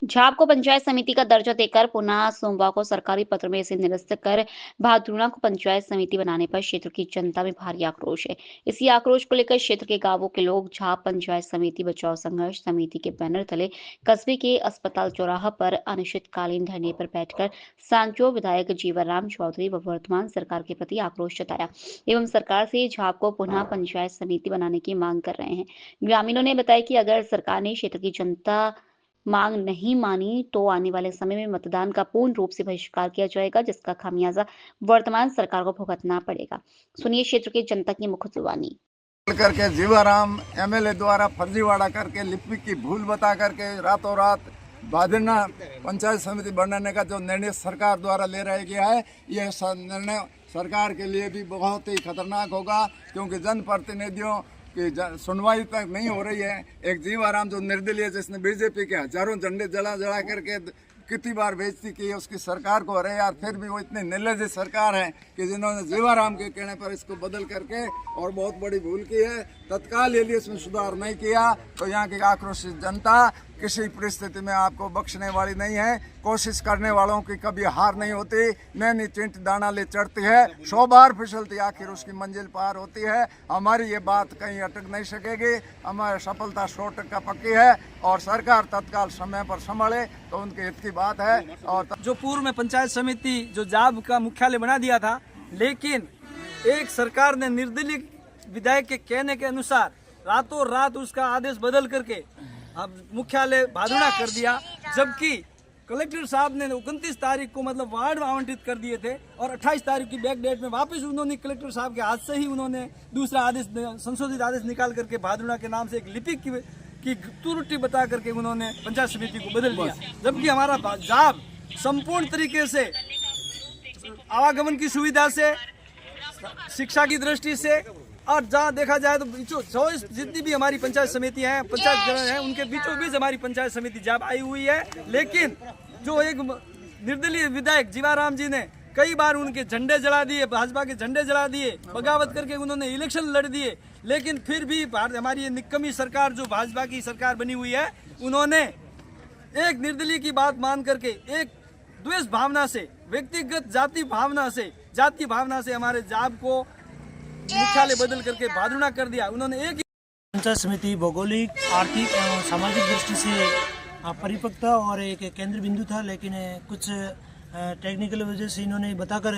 झाप को पंचायत समिति का दर्जा देकर पुनः सोमवार को सरकारी पत्र में इसे निरस्त कर भादरूणा को पंचायत समिति बनाने पर क्षेत्र की जनता में भारी आक्रोश है। इसी आक्रोश को लेकर क्षेत्र के गांवों के लोग झाप पंचायत समिति बचाओ संघर्ष समिति के बैनर तले कस्बे के अस्पताल चौराहा पर अनिश्चितकालीन धरने पर बैठकर सांचो विधायक जीवनराम चौधरी व वर्तमान सरकार के प्रति आक्रोश जताया एवं सरकार से झाप को पुनः पंचायत समिति बनाने की मांग कर रहे हैं। ग्रामीणों ने बताया कि अगर सरकार ने क्षेत्र की जनता मांग नहीं मानी तो आने वाले समय में मतदान का पूर्ण रूप से बहिष्कार किया जाएगा, जिसका खामियाजा वर्तमान सरकार को भुगतना पड़ेगा। सुनिए क्षेत्र की जनता की मुख्य जुबानी। करके जीवाराम एमएलए द्वारा फर्जीवाड़ा करके लिपि की भूल बता करके रातों रात भादरना पंचायत समिति बनाने का जो निर्णय सरकार द्वारा ले रहा गया है, यह निर्णय सरकार के लिए भी बहुत ही खतरनाक होगा, क्योंकि जनप्रतिनिधियों कि सुनवाई तक नहीं हो रही है। एक जीवाराम जो निर्दलीय, जिसने बीजेपी के हजारों झंडे जला जला करके कितनी बार बेइज्जती की है उसकी सरकार को, अरे यार फिर भी वो इतनी निर्लज सरकार है कि जिन्होंने जीवाराम के कहने पर इसको बदल करके और बहुत बड़ी भूल की है। तत्काल यदि इसमें सुधार नहीं किया तो यहाँ की आक्रोशित जनता किसी परिस्थिति में आपको बख्शने वाली नहीं है। कोशिश करने वालों की कभी हार नहीं होती, नैनी चिंट दाना ले चढ़ती है, 100 बार फिसलती आखिर उसकी मंजिल पार होती है। हमारी ये बात कहीं अटक नहीं सकेगी, हमारी सफलता 100% पक्की है और सरकार तत्काल समय पर संभाले तो उनके हित की बात है। और जो पूर्व में पंचायत समिति जो जाब का मुख्यालय बना दिया था, लेकिन एक सरकार ने निर्दलीय विधायक के कहने के अनुसार रातों रात उसका आदेश बदल करके अब मुख्यालय भादुड़ा कर दिया, जबकि कलेक्टर साहब ने 29 तारीख को मतलब वार्ड आवंटित कर दिए थे और 28 तारीख की बैक डेट में वापस उन्होंने कलेक्टर साहब के हाथ से ही उन्होंने दूसरा आदेश, संशोधित आदेश निकाल करके भादुड़ा के नाम से एक लिपि की त्रुटि बता करके उन्होंने पंचायत समिति को बदल दिया। जबकि हमारा जाब संपूर्ण तरीके से आवागमन की सुविधा से, शिक्षा की दृष्टि से और जहाँ देखा जाए तो चौबीस जितनी भी हमारी पंचायत समितियां हैं, पंचायत हैं, उनके बीचों बीच हमारी पंचायत समिति जाब आई हुई है। लेकिन जो एक निर्दलीय विधायक जीवाराम जी ने कई बार उनके झंडे जला दिए, भाजपा के झंडे जला दिए, बगावत करके उन्होंने इलेक्शन लड़ दिए, लेकिन फिर भी हमारी ये निकम्मी सरकार जो भाजपा की सरकार बनी हुई है, उन्होंने एक निर्दलीय की बात मान करके एक द्वेष भावना से, व्यक्तिगत जाति भावना से हमारे जाब को मुख्यालय बदल करके भादुड़ा कर दिया। उन्होंने एक पंचायत समिति भौगोलिक, आर्थिक एवं सामाजिक दृष्टि से परिपक्वता और एक केंद्र बिंदु था, लेकिन कुछ टेक्निकल वजह से इन्होंने बताकर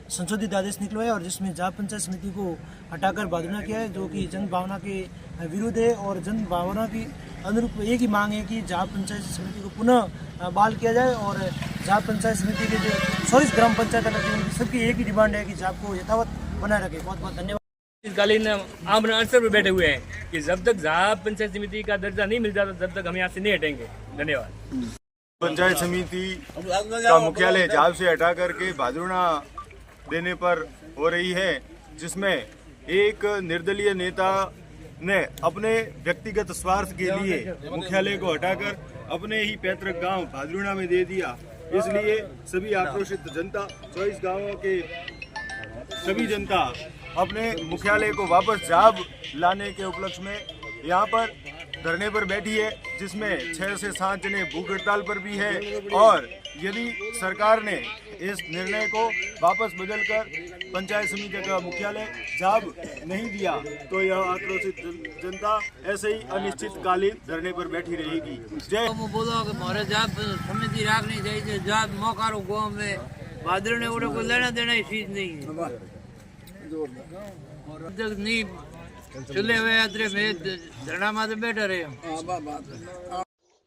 संशोधित आदेश निकलवाया और जिसमें जाप पंचायत समिति को हटाकर भादुड़ा किया है, जो कि जन भावना के विरुद्ध है। और जन भावना की अनुरूप एक ही मांग है कि जाप पंचायत समिति को पुनः बहाल किया जाए और जाप पंचायत समिति के जो 24 ग्राम पंचायत उनकी सबकी एक ही डिमांड है कि जाप को यथावत बनाए रखे। बहुत बहुत धन्यवाद। कालीन आम अवसर पर बैठे हुए हैं कि जब तक जाप पंचायत समिति का दर्जा नहीं मिल जाता तब तक हम यहाँ से नहीं हटेंगे। धन्यवाद। पंचायत समिति का मुख्यालय जाब से हटा करके भादुड़ा देने पर हो रही है, जिसमें एक निर्दलीय नेता ने अपने व्यक्तिगत स्वार्थ के लिए मुख्यालय को हटाकर अपने ही पैतृक गांव भादुड़ा में दे दिया। इसलिए सभी आक्रोशित जनता, 24 गांवों के सभी जनता अपने मुख्यालय को वापस जाब लाने के उपलक्ष्य में यहाँ पर धरने पर बैठी है, जिसमें 6 से 7 जने भूख हड़ताल पर भी है। और यदि सरकार ने इस निर्णय को वापस बदलकर पंचायत समिति का मुख्यालय जाब नहीं दिया तो यह आक्रोशित जनता ऐसे ही अनिश्चितकालीन धरने पर बैठी रहेगी। जय बोलो कि हमारे जाब समिति रखनी चाहिए। जाब मोकारो गाँव में भादुड़ा ने कोई लेना देना ही चीज नहीं है। नहीं चले हुए यात्री में धरना माते बैठे रहे।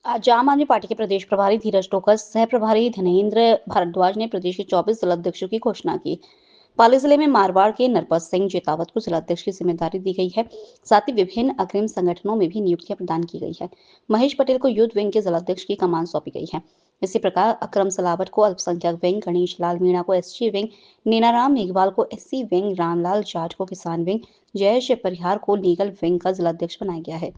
आज आम आदमी पार्टी के प्रदेश प्रभारी धीरज टोकर, सह प्रभारी धनेन्द्र भारद्वाज ने प्रदेश के 24 जिलाध्यक्षों की घोषणा की। पाली जिले में मारवाड़ के नरपत सिंह जेतावत को जिलाध्यक्ष की जिम्मेदारी दी गई है। साथ ही विभिन्न अग्रिम संगठनों में भी नियुक्तियां प्रदान की गई है। महेश पटेल को यूथ विंग के जिलाध्यक्ष की कमान सौंपी गई है। इसी प्रकार अकरम सलावत को अल्पसंख्यक विंग, गणेश लाल मीणा को एससी विंग, नीनाराम मेघवाल को एससी विंग, रामलाल जाट को किसान विंग, जयेश परिहार को लीगल विंग का जिलाध्यक्ष बनाया गया है।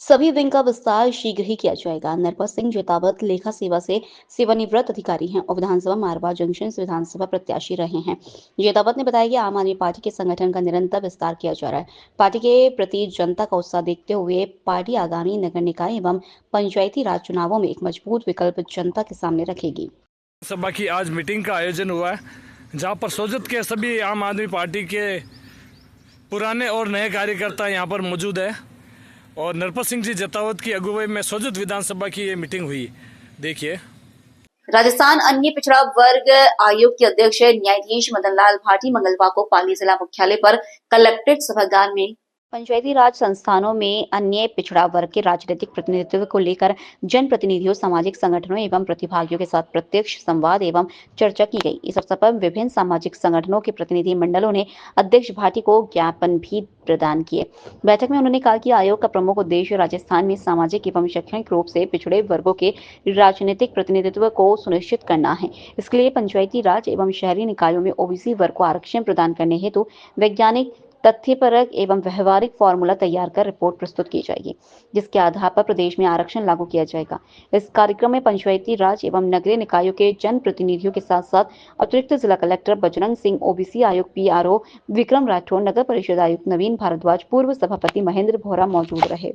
सभी विंग का विस्तार शीघ्र ही किया जाएगा। नरपत सिंह जेतावत लेखा सेवा से सेवानिवृत्त अधिकारी हैं और विधानसभा मारवा जंक्शन से विधानसभा प्रत्याशी रहे हैं। जेतावत ने बताया कि आम आदमी पार्टी के संगठन का निरंतर विस्तार किया जा रहा है। पार्टी के प्रति जनता का उत्साह देखते हुए पार्टी आगामी नगर निकाय एवं पंचायती राज चुनावों में एक मजबूत विकल्प जनता के सामने रखेगी। सभा की आज मीटिंग का आयोजन हुआ है, जहां पर सोजत के सभी आम आदमी पार्टी के पुराने और नए कार्यकर्ता यहां पर मौजूद है और नरपत सिंह जी जेतावत की अगुवाई में सोजत विधानसभा की ये मीटिंग हुई। देखिए। राजस्थान अन्य पिछड़ा वर्ग आयोग के अध्यक्ष न्यायाधीश मदन लाल भाटी मंगलवार को पाली जिला मुख्यालय पर कलेक्ट्रेट सभागार में पंचायती राज संस्थानों में अन्य पिछड़ा वर्ग के राजनीतिक प्रतिनिधित्व को लेकर जनप्रतिनिधियों, सामाजिक संगठनों एवं प्रतिभागियों के साथ प्रत्यक्ष संवाद एवं चर्चा की गई। इस अवसर पर विभिन्न सामाजिक संगठनों के प्रतिनिधि मंडलों ने अध्यक्ष भाटी को ज्ञापन भी प्रदान किए। बैठक में उन्होंने कहा कि आयोग का प्रमुख उद्देश्य राजस्थान में सामाजिक एवं शैक्षणिक रूप से पिछड़े वर्गों के राजनीतिक प्रतिनिधित्व को सुनिश्चित करना है। इसके लिए पंचायती राज एवं शहरी निकायों में ओबीसी वर्ग को आरक्षण प्रदान करने हेतु वैज्ञानिक, तथ्यपरक एवं व्यवहारिक फॉर्मूला तैयार कर रिपोर्ट प्रस्तुत की जाएगी, जिसके आधार पर प्रदेश में आरक्षण लागू किया जाएगा। इस कार्यक्रम में पंचायती राज एवं नगरीय निकायों के जनप्रतिनिधियों के साथ साथ अतिरिक्त जिला कलेक्टर बजरंग सिंह, ओबीसी आयुक्त पीआरओ विक्रम राठौर, नगर परिषद आयुक्त नवीन भारद्वाज, पूर्व सभापति महेंद्र भोरा मौजूद रहे।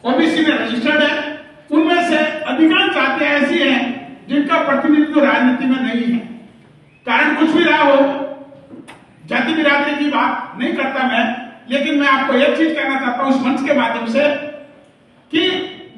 ओबीसी में रजिस्टर्ड है, उनमें से अधिकांश जातियां ऐसी हैं जिनका प्रतिनिधित्व राजनीति में नहीं है। कारण कुछ भी रहा हो, जाति बिरादरी की बात नहीं करता मैं, लेकिन मैं आपको एक चीज कहना चाहता हूं इस मंच के माध्यम से कि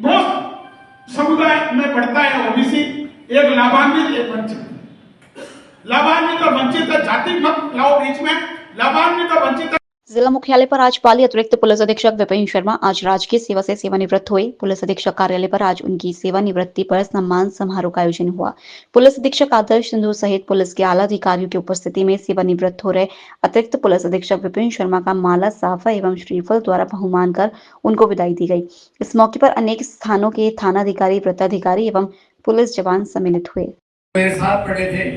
बहुत समुदाय में बढ़ता है ओबीसी, एक लाभान्वित, एक वंचित। लाभान्वित और वंचित जाति मत लाओ बीच में, लाभान्वित और वंचित। जिला मुख्यालय पर आज पाली अतिरिक्त पुलिस अधीक्षक विपिन शर्मा आज राजकीय सेवा से सेवानिवृत्त हुए। पुलिस अधीक्षक कार्यालय पर आज उनकी सेवानिवृत्ति पर सम्मान समारोह का आयोजन हुआ। पुलिस अधीक्षक आदर्श सिंधु सहित पुलिस के आला अधिकारियों की उपस्थिति में सेवानिवृत्त हो रहे अतिरिक्त पुलिस अधीक्षक विपिन शर्मा का माला, साफा एवं श्रीफल द्वारा बहुमान कर उनको विदाई दी गई। इस मौके पर अनेक स्थानों के थानाधिकारी, वृत्ताधिकारी एवं पुलिस जवान सम्मिलित हुए। मेरे साथ पढ़े थे,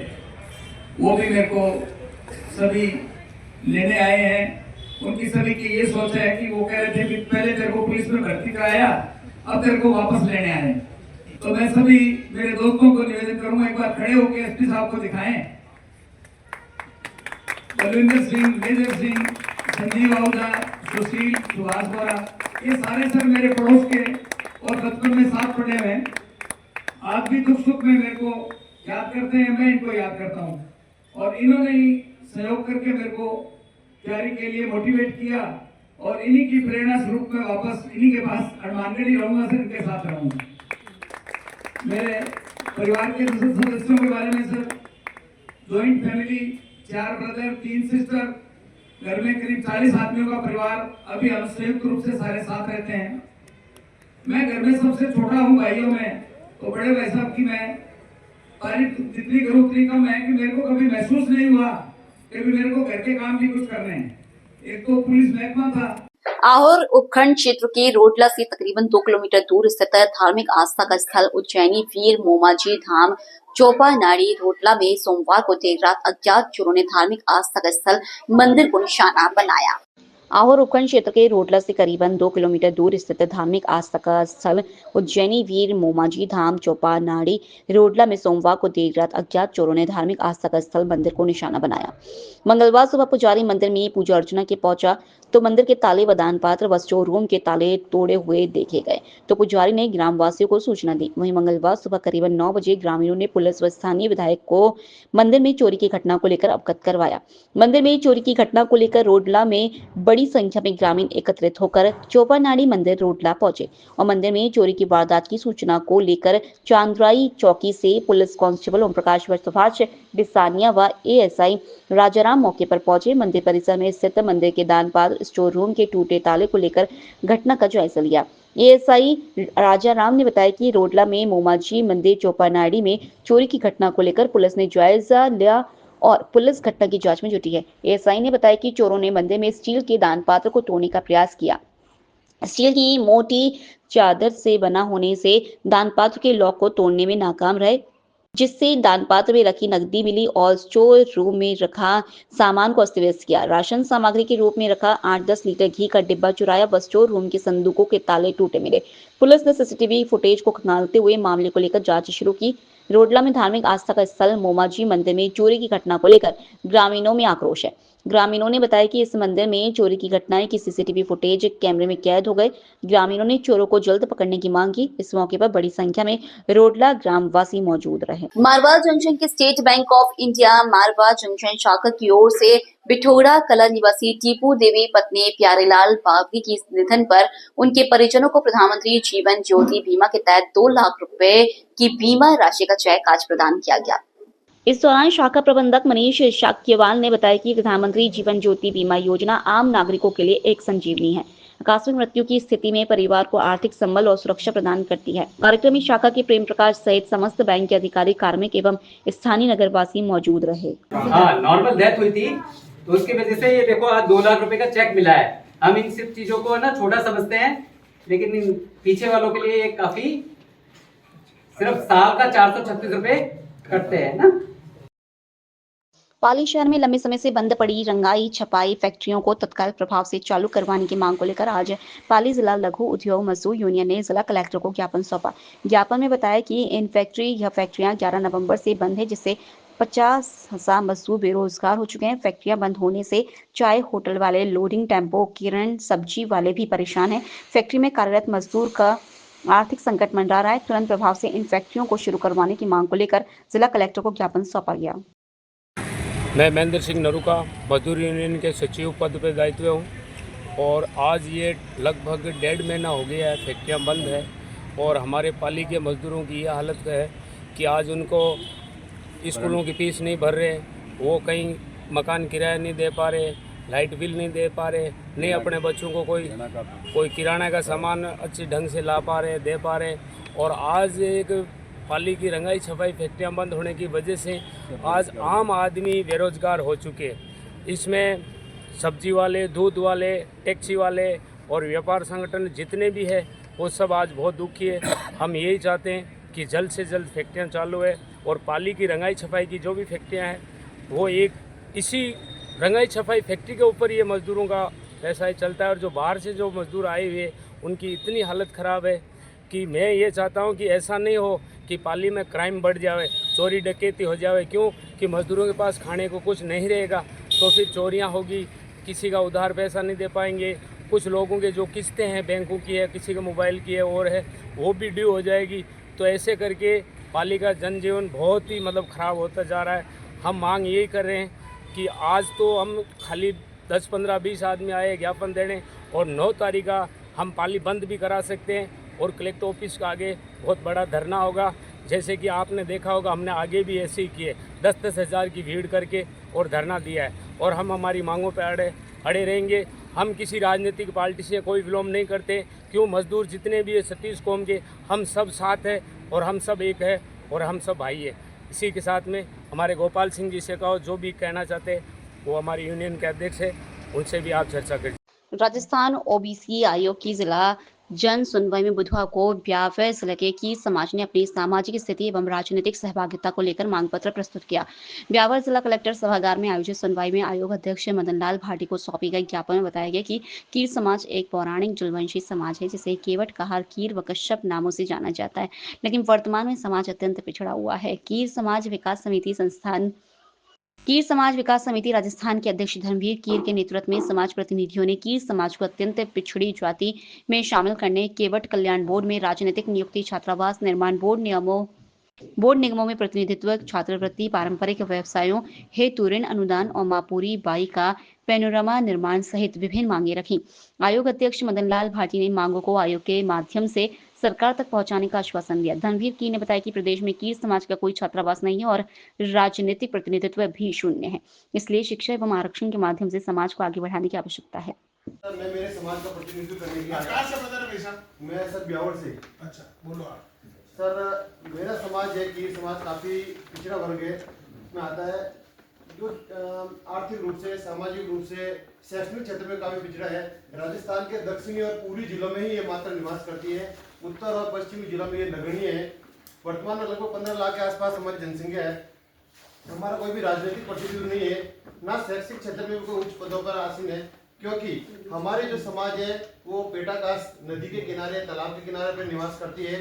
वो भी मेरे को सभी लेने आए हैं। उनकी सभी की ये सोच है कि वो कह रहे थे कि पहले तेरे को पुलिस में भर्ती कराया, अब तेरे को वापस लेने आए। तो मैं सभी मेरे दोस्तों को निवेदन करूंगा, एक बार खड़े होकर एसपी साहब को दिखाएं। बलविंदर सिंह, मेजर सिंह, संजीव आहूजा, सुशील, सुभाष बोरा, ये सारे सर मेरे पड़ोस के और बचपन में साथ पढ़े हुए हैं। आज भी दुख सुख में मेरे को याद करते हैं, मैं इनको याद करता हूँ। और इन्होंने ही सहयोग करके मेरे को तैयारी के लिए मोटिवेट किया और इन्हीं की प्रेरणा स्वरूप में वापस इन्हीं के पास हनुमानगढ़ ही रहूंगा, सर इनके साथ रहूंगा। मेरे परिवार के सदस्यों के बारे में sir, joint family, 4 brother, 3 sister, घर में करीब 40 आदमियों का परिवार। अभी हम संयुक्त रूप से सारे साथ रहते हैं। मैं घर में सबसे छोटा हूँ भाइयों में, तो बड़े भाई साहब की मैं तारीफ जितनी करूँ उतनी कम है कि मेरे को कभी महसूस नहीं हुआ कि मेरे को घर के काम भी कुछ करने हैं। एक तो पुलिस महकमा था। आहोर उपखंड क्षेत्र के रोडला से तकरीबन 2 किलोमीटर दूर स्थित धार्मिक आस्था का स्थल उज्जैनी वीर मोमाजी धाम चौपानाड़ी रोडला में सोमवार को देर रात अज्ञात चोरों ने धार्मिक आस्था का स्थल मंदिर को निशाना बनाया। आहोर उपखंड क्षेत्र के रोडला से करीबन 2 किलोमीटर दूर स्थित धार्मिक आस्था का स्थल उज्जैनी वीर मोमाजी धाम चौपानाड़ी रोडला में सोमवार को देर रात अज्ञात चोरों ने धार्मिक आस्था का स्थल मंदिर को निशाना बनाया। मंगलवार सुबह पुजारी मंदिर में पूजा अर्चना के पहुंचा तो मंदिर के ताले व दान पात्र व स्टोर रूम के ताले तोड़े हुए देखे गए, तो पुजारी ने ग्रामवासियों को सूचना दी। वहीं मंगलवार सुबह करीबन 9 बजे ग्रामीणों ने पुलिस व स्थानीय विधायक को मंदिर में चोरी की घटना को लेकर अवगत करवाया। मंदिर में चोरी की घटना को लेकर रोडला में बड़ी संख्या में ग्रामीण एकत्रित होकर चौपानाड़ी मंदिर रोडला पहुंचे और मंदिर में चोरी की वारदात की सूचना को लेकर चांदराई चौकी से पुलिस कांस्टेबल ओम प्रकाश व सुभाष बिसानिया व एएसआई राजाराम मौके पर पहुंचे। मंदिर परिसर में स्थित मंदिर के दान पात्र स्टोर रूम के टूटे ताले को लेकर घटना का जायजा लिया। एएसआई राजाराम ने बताया कि रोडला में मोमाजी मंदिर चौपानाड़ी में चोरी की घटना को लेकर पुलिस ने जायजा लिया और पुलिस घटना की जांच में जुटी है। एएसआई ने बताया कि चोरों ने मंदिर में स्टील के दान पात्र को तोड़ने का प्रयास किया। स्टील की मोटी चादर से बना होने से दान पात्र के लॉक को तोड़ने में नाकाम रहे। जिससे दान पात्र में रखी नकदी मिली और स्टोर रूम में रखा सामान को अस्त व्यस्त किया। राशन सामग्री के रूप में रखा 8-10 लीटर घी का डिब्बा चुराया व स्टोर रूम के संदूकों के ताले टूटे मिले। पुलिस ने सीसीटीवी फुटेज को खंगालते हुए मामले को लेकर जांच शुरू की। रोडला में धार्मिक आस्था का स्थल मोमाजी मंदिर में चोरी की घटना को लेकर ग्रामीणों में आक्रोश है। ग्रामीणों ने बताया कि इस मंदिर में चोरी की घटनाएं की सीसीटीवी फुटेज कैमरे में कैद हो गए। ग्रामीणों ने चोरों को जल्द पकड़ने की मांग की। इस मौके पर बड़ी संख्या में रोडला ग्रामवासी मौजूद रहे। मारवाड़ जंक्शन के state bank of India Marwar junction शाखा की ओर से बिठोड़ा कला निवासी टीपू देवी पत्नी प्यारेलाल बावरी की निधन पर उनके परिजनों को प्रधानमंत्री जीवन ज्योति बीमा के तहत 2 लाख रुपए की बीमा राशि का चेक आज प्रदान किया गया। इस दौरान शाखा प्रबंधक मनीष शाक्यवाल ने बताया कि प्रधानमंत्री जीवन ज्योति बीमा योजना आम नागरिकों के लिए एक संजीवनी है। आकस्मिक मृत्यु की स्थिति में परिवार को आर्थिक संबल और सुरक्षा प्रदान करती है। कार्यक्रम में शाखा के प्रेम प्रकाश सहित समस्त बैंक के अधिकारी, कार्मिक एवं स्थानीय नगरवासी मौजूद रहे। नॉर्मल डेथ हुई थी तो उसकी वजह से ये देखो आज 2 लाख रुपए का चेक मिला है। हम इन सब चीजों को ना छोटा समझते हैं, लेकिन इन पीछे वालों के लिए ये काफी सिर्फ साल का 436 रुपए कटते हैं ना। पाली शहर में लंबे समय से बंद पड़ी रंगाई छपाई फैक्ट्रियों को तत्काल प्रभाव से चालू करवाने की मांग को लेकर आज पाली जिला लघु उद्योग मजदूर यूनियन ने जिला कलेक्टर को ज्ञापन सौंपा। ज्ञापन में बताया कि इन फैक्ट्रियां 11 नवंबर से बंद है, जिससे 50,000 मजदूर बेरोजगार हो चुके हैं। फैक्ट्रियां बंद होने से चाय होटल वाले, लोडिंग टेम्पो, किरण सब्जी वाले भी परेशान हैं। फैक्ट्री में कार्यरत मजदूर का आर्थिक संकट मंडरा रहा है। तुरंत प्रभाव से इन फैक्ट्रियों को शुरू करवाने की मांग को लेकर जिला कलेक्टर को ज्ञापन सौंपा गया। मैं महेंद्र सिंह नरूका मजदूर यूनियन के सचिव पद पर दायित्व हूँ और आज ये लगभग 1.5 महीना हो गया है फैक्ट्रियाँ बंद है और हमारे पाली के मजदूरों की यह हालत है कि आज उनको स्कूलों की फीस नहीं भर रहे, वो कहीं मकान किराया नहीं दे पा रहे, लाइट बिल नहीं दे पा रहे, नहीं अपने बच्चों को कोई किराना का सामान अच्छी ढंग से ला पा रहे, दे पा रहे। और आज एक पाली की रंगाई छपाई फैक्ट्रियां बंद होने की वजह से आज आम आदमी बेरोजगार हो चुके हैं। इसमें सब्जी वाले, दूध वाले, टैक्सी वाले और व्यापार संगठन जितने भी है वो सब आज बहुत दुखी है। हम यही चाहते हैं कि जल्द से जल्द फैक्ट्रियां चालू है और पाली की रंगाई छपाई की जो भी फैक्ट्रियां हैं वो एक इसी रंगाई छपाई फैक्ट्री के ऊपर ये मजदूरों का व्यवसाय चलता है। और जो बाहर से जो मजदूर आए हुए उनकी इतनी हालत ख़राब है कि मैं ये चाहता हूँ कि ऐसा नहीं हो कि पाली में क्राइम बढ़ जाए, चोरी डकैती हो जाए। क्यों कि मजदूरों के पास खाने को कुछ नहीं रहेगा तो फिर चोरियाँ होगी, किसी का उधार पैसा नहीं दे पाएंगे, कुछ लोगों के जो किस्तें हैं बैंकों की है, किसी के मोबाइल की है और है वो भी ड्यू हो जाएगी। तो ऐसे करके पाली का जनजीवन बहुत ही ख़राब होता जा रहा है। हम मांग यही कर रहे हैं कि आज तो हम खाली 10, 15, 20 आदमी आए ज्ञापन देने और 9 तारीख का हम पाली बंद भी करा सकते हैं और कलेक्टर ऑफिस के आगे बहुत बड़ा धरना होगा। जैसे कि आपने देखा होगा हमने आगे भी ऐसे ही किए, 10-10 हज़ार की भीड़ करके और धरना दिया है और हम हमारी मांगों पर अड़े रहेंगे। हम किसी राजनीतिक पार्टी से कोई विलोम नहीं करते। क्यों मजदूर जितने भी है 36 कौम के हम सब साथ हैं और हम सब एक है और हम सब भाई है। इसी के साथ में हमारे गोपाल सिंह जी से कहो जो भी कहना चाहते हैं वो हमारी यूनियन के अध्यक्ष है, उनसे भी आप चर्चा करें। राजस्थान ओबीसी आयोग की जिला जन सुनवाई में बुधवार को ब्यावर जिले के कीर समाज ने अपनी सामाजिक स्थिति एवं राजनीतिक सहभागिता को लेकर मांग पत्र प्रस्तुत किया। ब्यावर जिला कलेक्टर सभागार में आयोजित सुनवाई में आयोग अध्यक्ष मदन लाल भाटी को सौंपी गई ज्ञापन में बताया गया कि कीर समाज एक पौराणिक जलवंशी समाज है जिसे केवट, कहार, कीर व कश्यप नामों से जाना जाता है, लेकिन वर्तमान में समाज अत्यंत पिछड़ा हुआ है। कीर समाज विकास समिति राजस्थान के अध्यक्ष धर्मवीर कीर के नेतृत्व में समाज प्रतिनिधियों ने कीर समाज को अत्यंत पिछड़ी जाति में शामिल करने, केवट कल्याण बोर्ड में राजनीतिक नियुक्ति, छात्रावास निर्माण बोर्ड निगमों में प्रतिनिधित्व, छात्रवृत्ति, पारंपरिक व्यवसायों हेतु ऋण अनुदान और मापूरी बाई का पैनोरमा निर्माण सहित विभिन्न मांगे रखी। आयोग अध्यक्ष मदन लाल भाटी ने मांगों को आयोग के माध्यम से सरकार तक पहुंचाने का आश्वासन दिया। धर्मवीर कीर ने बताया कि प्रदेश में कीर समाज का कोई छात्रावास नहीं है और राजनीतिक प्रतिनिधित्व भी शून्य है, इसलिए शिक्षा एवं आरक्षण के माध्यम से समाज को आगे बढ़ाने की आवश्यकता है। मैं मेरे समाज का प्रतिनिधित्व करने के लिए मैं सर ब्यावर से। अच्छा बोलो आप। सर मेरा समाज है कीर समाज काफ़ी पिछड़ा वर्ग है में आता है जो आर्थिक रूप से, सामाजिक रूप से, शैक्षणिक क्षेत्र में काफ़ी पिछड़ा है। राजस्थान के दक्षिणी और पूर्वी जिलों में ही ये मात्र निवास करती है। उत्तर और पश्चिमी जिलों में ये नगण्य है। वर्तमान में लगभग 15 लाख के आसपास हमारी जनसंख्या है। हमारा कोई भी राजनीतिक प्रतिनिधि नहीं है, ना शैक्षिक क्षेत्र में कोई उच्च पदों पर आसीन है, क्योंकि हमारे जो समाज है वो पेटाकाश नदी के किनारे, तालाब के किनारे पर निवास करती है।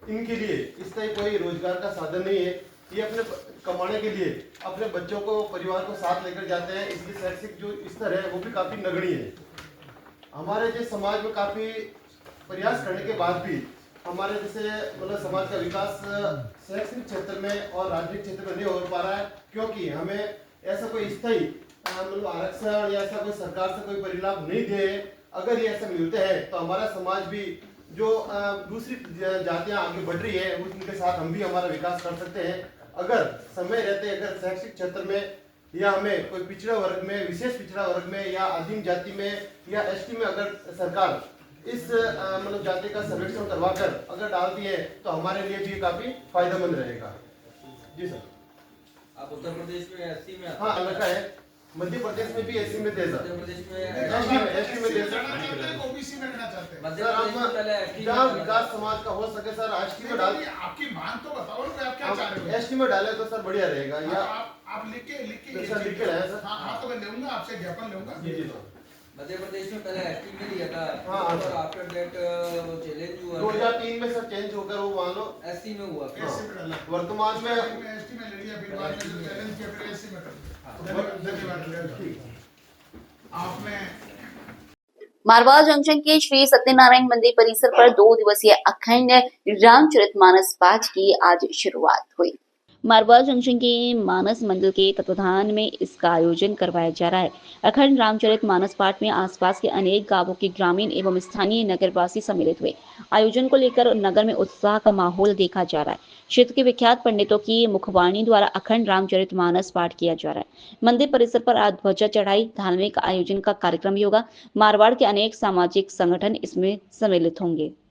इनके लिए इस तरह कोई रोजगार का साधन नहीं है। ये अपने कमाने के लिए अपने बच्चों को, परिवार को साथ लेकर जाते हैं, इसलिए शैक्षिक जो स्तर है वो भी काफी नगण्य है। हमारे जो समाज में काफी प्रयास करने के बाद भी हमारे जैसे मतलब समाज का विकास शैक्षणिक क्षेत्र में और राजनीतिक क्षेत्र में नहीं हो पा रहा है, क्योंकि हमें ऐसा कोई स्थायी मतलब आरक्षण या ऐसा कोई सरकार से कोई परिलाभ नहीं दे। अगर ये ऐसा मिलते हैं तो हमारा समाज भी जो दूसरी जातियां आगे बढ़ रही है उनके साथ हम भी हमारा विकास कर सकते हैं। अगर समय रहते, अगर शैक्षिक क्षेत्र में या हमें कोई पिछड़ा वर्ग में, विशेष पिछड़ा वर्ग में या आदिम जाति में या एसटी में अगर सरकार इस मतलब जाति का सर्वेक्षण करवाकर अगर डालती है तो हमारे लिए भी काफी फायदेमंद रहेगा। जी सर। आप उत्तर प्रदेश में एससी में? हाँ, लड़का है। मध्य प्रदेश में भी एससी में थे सर। मध्य प्रदेश में एसटी में थे सर। ओबीसी में रहना चाहते हैं सर हम जहाँ विकास समाज का हो सके सर एसटी में डाल। आपकी मांग तो बताओ ना, आप क्या चाह रहे हो? एसटी में डाले तो सर बढ़िया रहेगा। या आप लिख के सर लिख के लाए सर। हाँ तो मैं लूंगा, आपसे ज्ञापन लूंगा। जी जी सर। मध्य प्रदेश में पहले एसटी में लिया था, हाँ, और आफ्टर दैट वो चैलेंज हुआ 2003 में सर चेंज होकर वो मान लो एससी में हुआ। एससी में डाला, वर्तमान में एसटी में ले लिया, फिर बाद में जो चैलेंज किया फिर एससी में कर दिया। धन्यवाद। आपने मारवाड़ जंक्शन के श्री सत्यनारायण मंदिर परिसर पर 2 दिवसीय अखंड रामचरितमानस पाठ की आज शुरुआत हुई। मारवाड़ जंक्शन के मानस मंदिर के तत्वाधान में इसका आयोजन करवाया जा रहा है। अखंड रामचरितमानस पाठ में आसपास के अनेक गांवों के ग्रामीण एवं स्थानीय नगरवासी सम्मिलित हुए। आयोजन को लेकर नगर में उत्साह का माहौल देखा जा रहा है। क्षेत्र के विख्यात पंडितों की मुखवाणी द्वारा अखंड रामचरितमानस पाठ किया जा रहा है। मंदिर परिसर पर आज ध्वजा चढ़ाई, धार्मिक आयोजन का कार्यक्रम भी होगा। मारवाड़ के अनेक सामाजिक संगठन इसमें सम्मिलित होंगे।